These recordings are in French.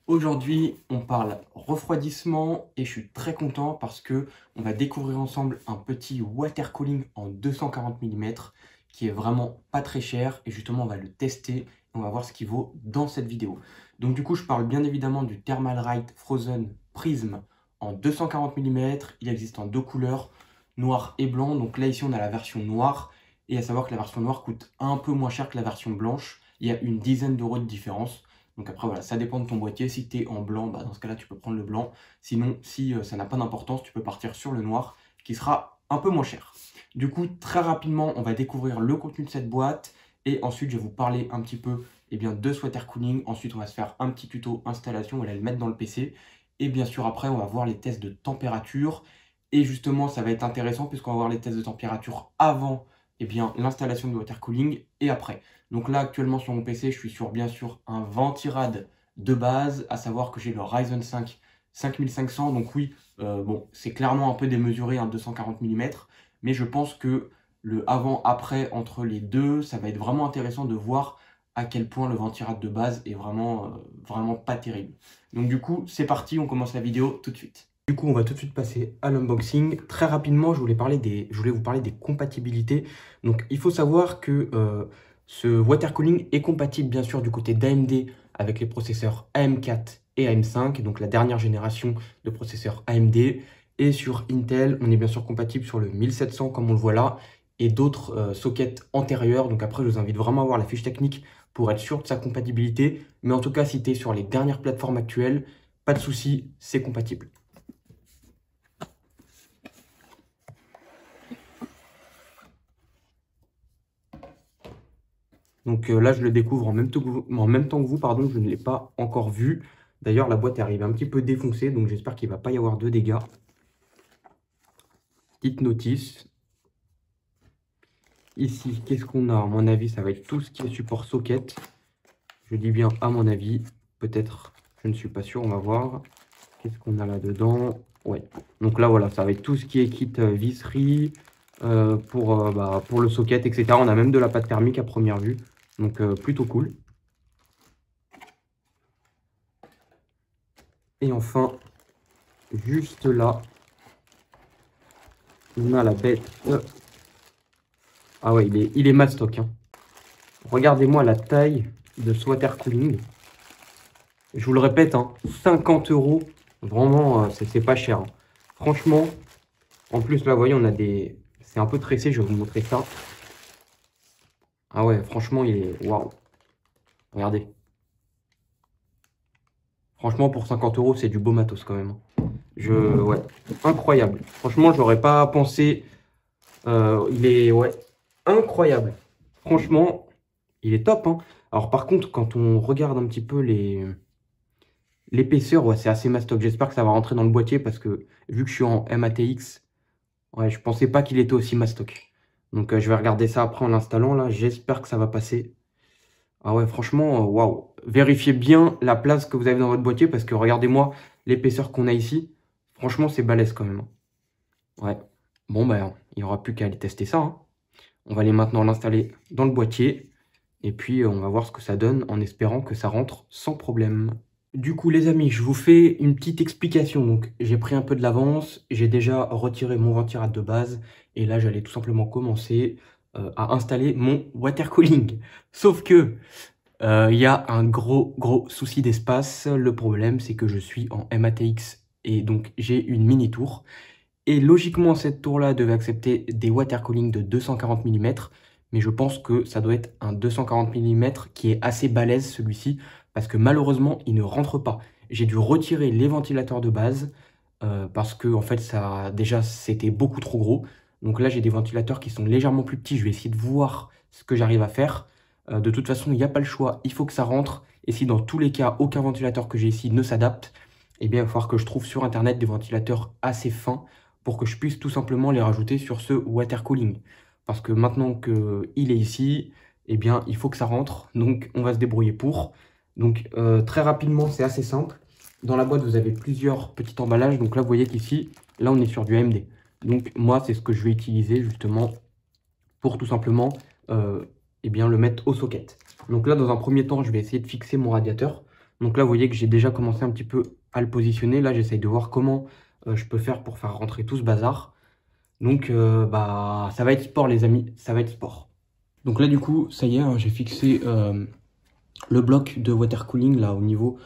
Aujourd'hui, on parle refroidissement et je suis très content parce que on va découvrir ensemble un petit water cooling en 240 mm qui est vraiment pas très cher et justement on va le tester et on va voir ce qu'il vaut dans cette vidéo. Donc du coup, je parle bien évidemment du Thermalright Frozen Prism en 240 mm. Il existe en deux couleurs, noir et blanc. Donc là ici on a la version noire et à savoir que la version noire coûte un peu moins cher que la version blanche. Il y a une dizaine d'euros de différence. Donc après, voilà, ça dépend de ton boîtier. Si tu es en blanc, bah, dans ce cas-là, tu peux prendre le blanc. Sinon, si ça n'a pas d'importance, tu peux partir sur le noir, qui sera un peu moins cher. Du coup, très rapidement, on va découvrir le contenu de cette boîte. Et ensuite, je vais vous parler un petit peu de ce water cooling. Ensuite, on va se faire un petit tuto installation. On va le mettre dans le PC. Et bien sûr, après, on va voir les tests de température. Et justement, ça va être intéressant puisqu'on va voir les tests de température avant l'installation du water cooling et après. Donc là, actuellement sur mon PC, je suis sur bien sûr un Ventirad de base, à savoir que j'ai le Ryzen 5 5500. Donc oui, bon, c'est clairement un peu démesuré, un 240 mm, mais je pense que le avant-après entre les deux, ça va être vraiment intéressant de voir à quel point le Ventirad de base est vraiment pas terrible. Donc du coup, c'est parti, on commence la vidéo tout de suite. Du coup, on va tout de suite passer à l'unboxing. Très rapidement, je voulais vous parler des compatibilités. Donc, il faut savoir que ce water cooling est compatible, bien sûr, du côté d'AMD avec les processeurs AM4 et AM5, donc la dernière génération de processeurs AMD. Et sur Intel, on est bien sûr compatible sur le 1700, comme on le voit là, et d'autres sockets antérieurs. Donc après, je vous invite vraiment à voir la fiche technique pour être sûr de sa compatibilité. Mais en tout cas, si tu es sur les dernières plateformes actuelles, pas de souci, c'est compatible. Donc là, je le découvre en même temps que vous, pardon, je ne l'ai pas encore vu. D'ailleurs, la boîte arrive un petit peu défoncée, donc j'espère qu'il ne va pas y avoir de dégâts. Petite notice. Ici, qu'est-ce qu'on a? À mon avis, ça va être tout ce qui est support socket. Je dis bien à mon avis. Peut-être, je ne suis pas sûr, on va voir. Qu'est-ce qu'on a là-dedans? Ouais. Donc là, voilà, ça va être tout ce qui est kit visserie pour le socket, etc. On a même de la pâte thermique à première vue. Donc plutôt cool. Et enfin, juste là, on a la bête. Ah ouais, il est mastoc, hein. Regardez-moi la taille de ce water cooling. Je vous le répète, hein, 50 euros. Vraiment, c'est pas cher, hein. Franchement, en plus, là, vous voyez, on a des... C'est un peu tressé, je vais vous montrer ça. Ah ouais, franchement, il est... Waouh. Regardez. Franchement, pour 50 euros, c'est du beau matos quand même, hein. Ouais, incroyable. Franchement, j'aurais pas pensé... il est... Ouais, incroyable. Franchement, il est top, hein. Alors par contre, quand on regarde un petit peu l'épaisseur, ouais, c'est assez mastoc. J'espère que ça va rentrer dans le boîtier parce que vu que je suis en MATX, ouais, je pensais pas qu'il était aussi mastoc. Donc je vais regarder ça après en l'installant là. J'espère que ça va passer. Ah ouais, franchement, waouh. Vérifiez bien la place que vous avez dans votre boîtier parce que regardez-moi l'épaisseur qu'on a ici. Franchement, c'est balèze quand même, hein. Ouais. Bon, ben, il n'y aura plus qu'à aller tester ça, hein. On va aller maintenant l'installer dans le boîtier. Et puis, on va voir ce que ça donne en espérant que ça rentre sans problème. Du coup, les amis, je vous fais une petite explication. Donc, j'ai pris un peu de l'avance. J'ai déjà retiré mon Ventirad de base. Et là, j'allais tout simplement commencer à installer mon water cooling. Sauf que il y a un gros souci d'espace. Le problème, c'est que je suis en MATX et donc j'ai une mini tour. Et logiquement, cette tour-là devait accepter des water cooling de 240 mm, mais je pense que ça doit être un 240 mm qui est assez balèze celui-ci, parce que malheureusement, il ne rentre pas. J'ai dû retirer les ventilateurs de base, parce que en fait, déjà, c'était beaucoup trop gros. Donc là, j'ai des ventilateurs qui sont légèrement plus petits. Je vais essayer de voir ce que j'arrive à faire. De toute façon, il n'y a pas le choix, il faut que ça rentre. Et si dans tous les cas, aucun ventilateur que j'ai ici ne s'adapte, eh bien, il va falloir que je trouve sur Internet des ventilateurs assez fins pour que je puisse tout simplement les rajouter sur ce water cooling. Parce que maintenant qu'il est ici, eh bien, il faut que ça rentre. Donc, on va se débrouiller pour. Donc, très rapidement, c'est assez simple. Dans la boîte, vous avez plusieurs petits emballages. Donc là, vous voyez qu'ici, là, on est sur du AMD. Donc, moi, c'est ce que je vais utiliser justement pour tout simplement le mettre au socket. Donc là, dans un premier temps, je vais essayer de fixer mon radiateur. Donc là, vous voyez que j'ai déjà commencé un petit peu à le positionner. Là, j'essaye de voir comment je peux faire pour faire rentrer tout ce bazar. Donc, bah, ça va être sport, les amis. Ça va être sport. Donc là, du coup, ça y est, hein, j'ai fixé le bloc de water cooling là au niveau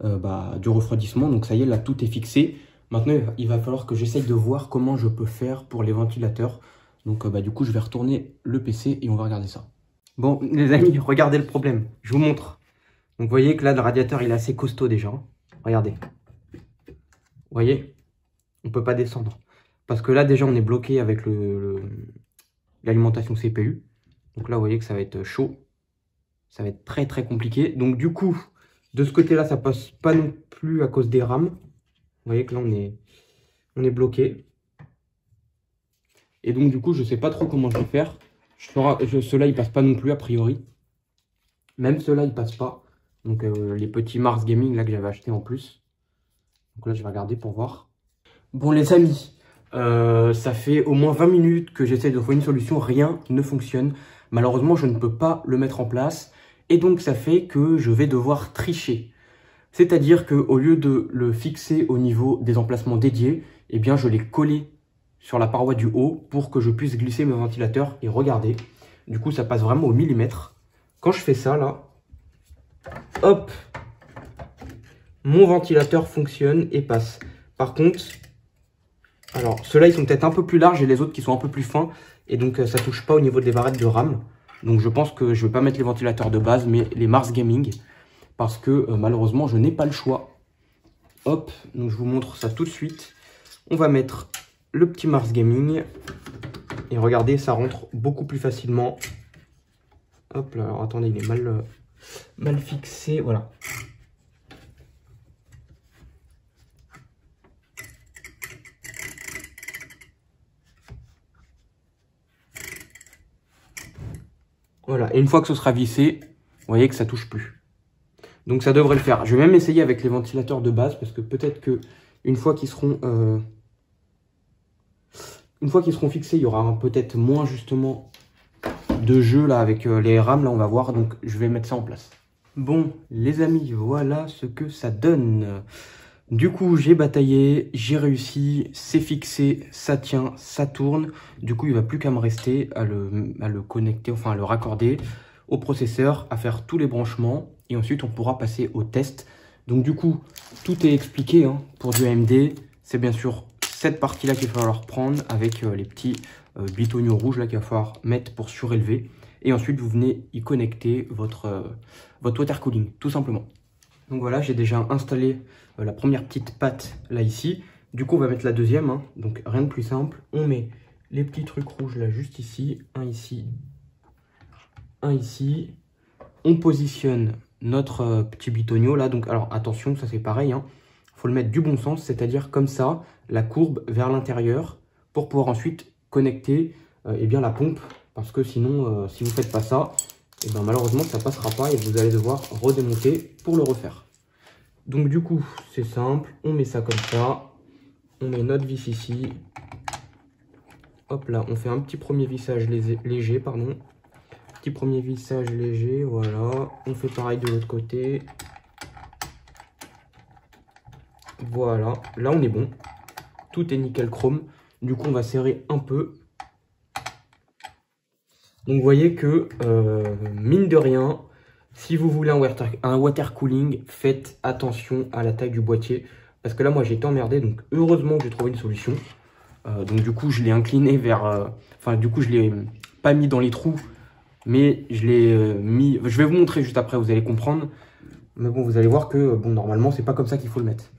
du refroidissement. Donc ça y est, là, tout est fixé. Maintenant, il va falloir que j'essaye de voir comment je peux faire pour les ventilateurs. Donc, du coup, je vais retourner le PC et on va regarder ça. Bon, les amis, regardez le problème. Je vous montre. Donc, vous voyez que là, le radiateur, il est assez costaud déjà. Regardez. Vous voyez, on ne peut pas descendre. Parce que là, déjà, on est bloqué avec l'alimentation CPU. Donc là, vous voyez que ça va être chaud. Ça va être très, très compliqué. Donc, du coup, de ce côté-là, ça passe pas non plus à cause des rames. Vous voyez que là, on est bloqué. Et donc, du coup, je ne sais pas trop comment je vais faire. Ceux-là, ils passent pas non plus, a priori. Même ceux-là, ils passent pas. Donc, les petits Mars Gaming, là, que j'avais acheté en plus. Donc là, je vais regarder pour voir. Bon, les amis, ça fait au moins 20 minutes que j'essaie de trouver une solution. Rien ne fonctionne. Malheureusement, je ne peux pas le mettre en place. Et donc, ça fait que je vais devoir tricher. C'est-à-dire qu'au lieu de le fixer au niveau des emplacements dédiés, eh bien, je l'ai collé sur la paroi du haut pour que je puisse glisser mes ventilateurs. Et regardez, du coup, ça passe vraiment au millimètre. Quand je fais ça, là, hop, mon ventilateur fonctionne et passe. Par contre, alors, ceux-là, ils sont peut-être un peu plus larges et les autres qui sont un peu plus fins. Et donc, ça touche pas au niveau des barrettes de RAM. Donc, je pense que je ne vais pas mettre les ventilateurs de base, mais les Mars Gaming. Parce que, malheureusement, je n'ai pas le choix. Hop, donc je vous montre ça tout de suite. On va mettre le petit Mars Gaming. Et regardez, ça rentre beaucoup plus facilement. Hop là, alors attendez, il est mal fixé. Voilà. Voilà, et une fois que ce sera vissé, vous voyez que ça touche plus. Donc ça devrait le faire. Je vais même essayer avec les ventilateurs de base parce que peut-être que une fois qu'ils seront fixés, il y aura peut-être moins justement de jeu là avec les rames. Là, on va voir. Donc je vais mettre ça en place. Bon, les amis, voilà ce que ça donne. Du coup, j'ai bataillé, j'ai réussi, c'est fixé, ça tient, ça tourne. Du coup, il ne va plus qu'à me rester à le connecter, enfin à le raccorder au processeur, à faire tous les branchements. Et ensuite, on pourra passer au test. Donc du coup, tout est expliqué hein, pour du AMD. C'est bien sûr cette partie-là qu'il va falloir prendre avec les petits bitonio rouges là qu'il va falloir mettre pour surélever. Et ensuite, vous venez y connecter votre water cooling, tout simplement. Donc voilà, j'ai déjà installé la première petite patte là ici. Du coup, on va mettre la deuxième. Hein. Donc rien de plus simple. On met les petits trucs rouges là juste ici. Un ici. Un ici. On positionne notre petit bitonio là. Donc alors attention, ça c'est pareil. Hein. Faut le mettre du bon sens, c'est-à-dire comme ça, la courbe vers l'intérieur pour pouvoir ensuite connecter eh bien, la pompe. Parce que sinon, si vous ne faites pas ça, eh bien, malheureusement, ça ne passera pas et vous allez devoir redémonter pour le refaire. Donc du coup, c'est simple, on met ça comme ça, on met notre vis ici, hop là, on fait un petit premier vissage léger, pardon, petit premier vissage léger, voilà, on fait pareil de l'autre côté, voilà, là on est bon, tout est nickel chrome, du coup on va serrer un peu. Donc vous voyez que, mine de rien, si vous voulez un water cooling, faites attention à la taille du boîtier. Parce que là, moi, j'ai été emmerdé. Donc, heureusement que j'ai trouvé une solution. Donc, du coup, je l'ai incliné vers... Enfin, du coup, je ne l'ai pas mis dans les trous. Mais je l'ai mis... Je vais vous montrer juste après, vous allez comprendre. Mais bon, vous allez voir que, bon, normalement, c'est pas comme ça qu'il faut le mettre.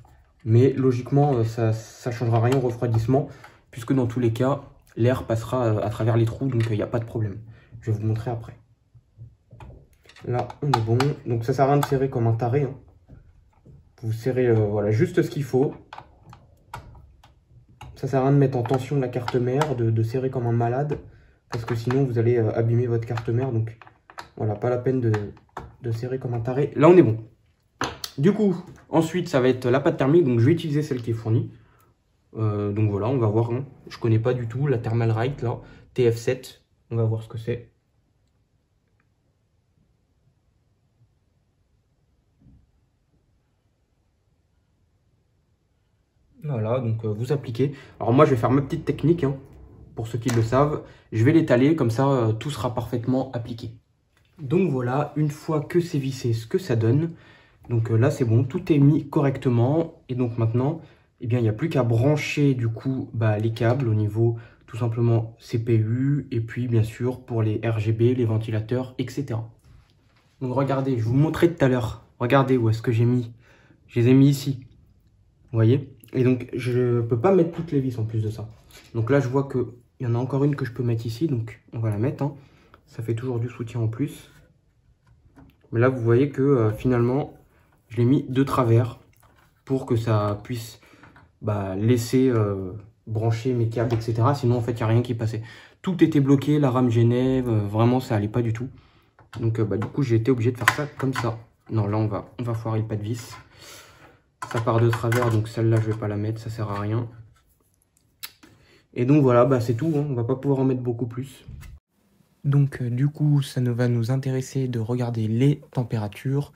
Mais logiquement, ça ne changera rien au refroidissement. Puisque dans tous les cas, l'air passera à travers les trous. Donc, il n'y a pas de problème. Je vais vous montrer après. Là, on est bon. Donc, ça sert à rien de serrer comme un taré. Hein. Vous serrez voilà, juste ce qu'il faut. Ça sert à rien de mettre en tension la carte mère, de serrer comme un malade. Parce que sinon, vous allez abîmer votre carte mère. Donc, voilà, pas la peine de serrer comme un taré. Là, on est bon. Du coup, ensuite, ça va être la pâte thermique. Donc, je vais utiliser celle qui est fournie. Donc, voilà, on va voir. Hein. Je connais pas du tout la Thermalright, là. TF7. On va voir ce que c'est. Voilà, donc vous appliquez. Alors moi, je vais faire ma petite technique, hein, pour ceux qui le savent. Je vais l'étaler, comme ça, tout sera parfaitement appliqué. Donc voilà, une fois que c'est vissé, ce que ça donne. Donc là, c'est bon, tout est mis correctement. Et donc maintenant, eh bien, il n'y a plus qu'à brancher du coup les câbles au niveau tout simplement CPU. Et puis bien sûr pour les RGB, les ventilateurs, etc. Donc regardez, je vous montrais tout à l'heure. Regardez où est-ce que j'ai mis. Je les ai mis ici. Vous voyez? Et donc, je peux pas mettre toutes les vis en plus de ça. Donc là, je vois qu'il y en a encore une que je peux mettre ici. Donc, on va la mettre. Hein. Ça fait toujours du soutien en plus. Mais là, vous voyez que finalement, je l'ai mis de travers pour que ça puisse laisser brancher mes câbles, etc. Sinon, en fait, il n'y a rien qui passait. Tout était bloqué, la rame gênait. Vraiment, ça allait pas du tout. Donc, du coup, j'ai été obligé de faire ça comme ça. Non, là, on va foirer le pas de vis. Ça part de travers, donc celle-là, je vais pas la mettre, ça sert à rien. Et donc voilà, c'est tout, hein. On va pas pouvoir en mettre beaucoup plus. Donc du coup, ça va nous intéresser de regarder les températures.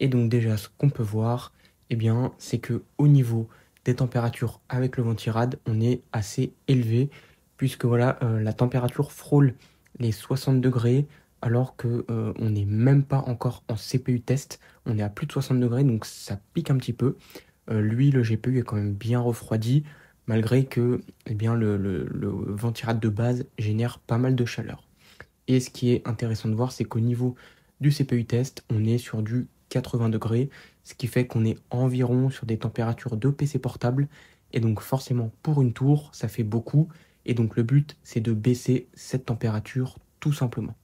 Et donc déjà, ce qu'on peut voir, eh bien, c'est que au niveau des températures avec le ventirad, on est assez élevé, puisque voilà, la température frôle les 60 degrés, alors que on n'est même pas encore en CPU test. On est à plus de 60 degrés, donc ça pique un petit peu. Lui, le GPU est quand même bien refroidi, malgré que eh bien, le ventirad de base génère pas mal de chaleur. Et ce qui est intéressant de voir, c'est qu'au niveau du CPU test, on est sur du 80 degrés, ce qui fait qu'on est environ sur des températures de PC portable. Et donc forcément, pour une tour, ça fait beaucoup. Et donc le but, c'est de baisser cette température tout simplement.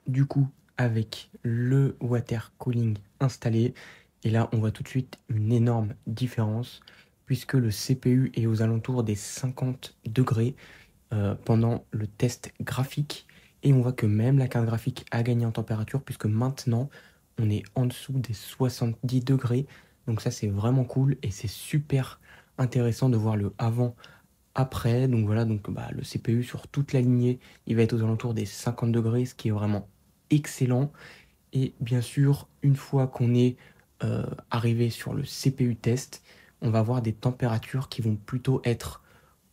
Du coup, avec le water cooling installé, et là, on voit tout de suite une énorme différence, puisque le CPU est aux alentours des 50 degrés pendant le test graphique. Et on voit que même la carte graphique a gagné en température, puisque maintenant, on est en dessous des 70 degrés. Donc ça, c'est vraiment cool et c'est super intéressant de voir le avant-après. Donc voilà, donc, le CPU sur toute la lignée, il va être aux alentours des 50 degrés, ce qui est vraiment excellent. Et bien sûr, une fois qu'on est arrivé sur le CPU test, on va avoir des températures qui vont plutôt être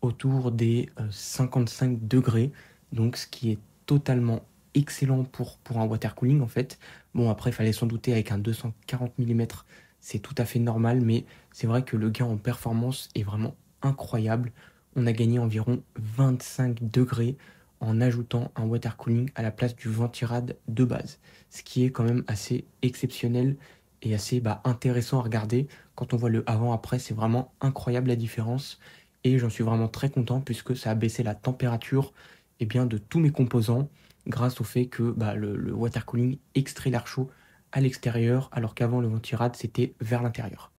autour des 55 degrés, donc ce qui est totalement excellent pour un water cooling en fait. Bon, après, il fallait s'en douter, avec un 240 mm, c'est tout à fait normal, mais c'est vrai que le gain en performance est vraiment incroyable. On a gagné environ 25 degrés en ajoutant un water cooling à la place du ventirad de base, ce qui est quand même assez exceptionnel et assez intéressant à regarder. Quand on voit le avant-après, c'est vraiment incroyable la différence. Et j'en suis vraiment très content puisque ça a baissé la température de tous mes composants grâce au fait que le water cooling extrait l'air chaud à l'extérieur alors qu'avant le ventirad c'était vers l'intérieur.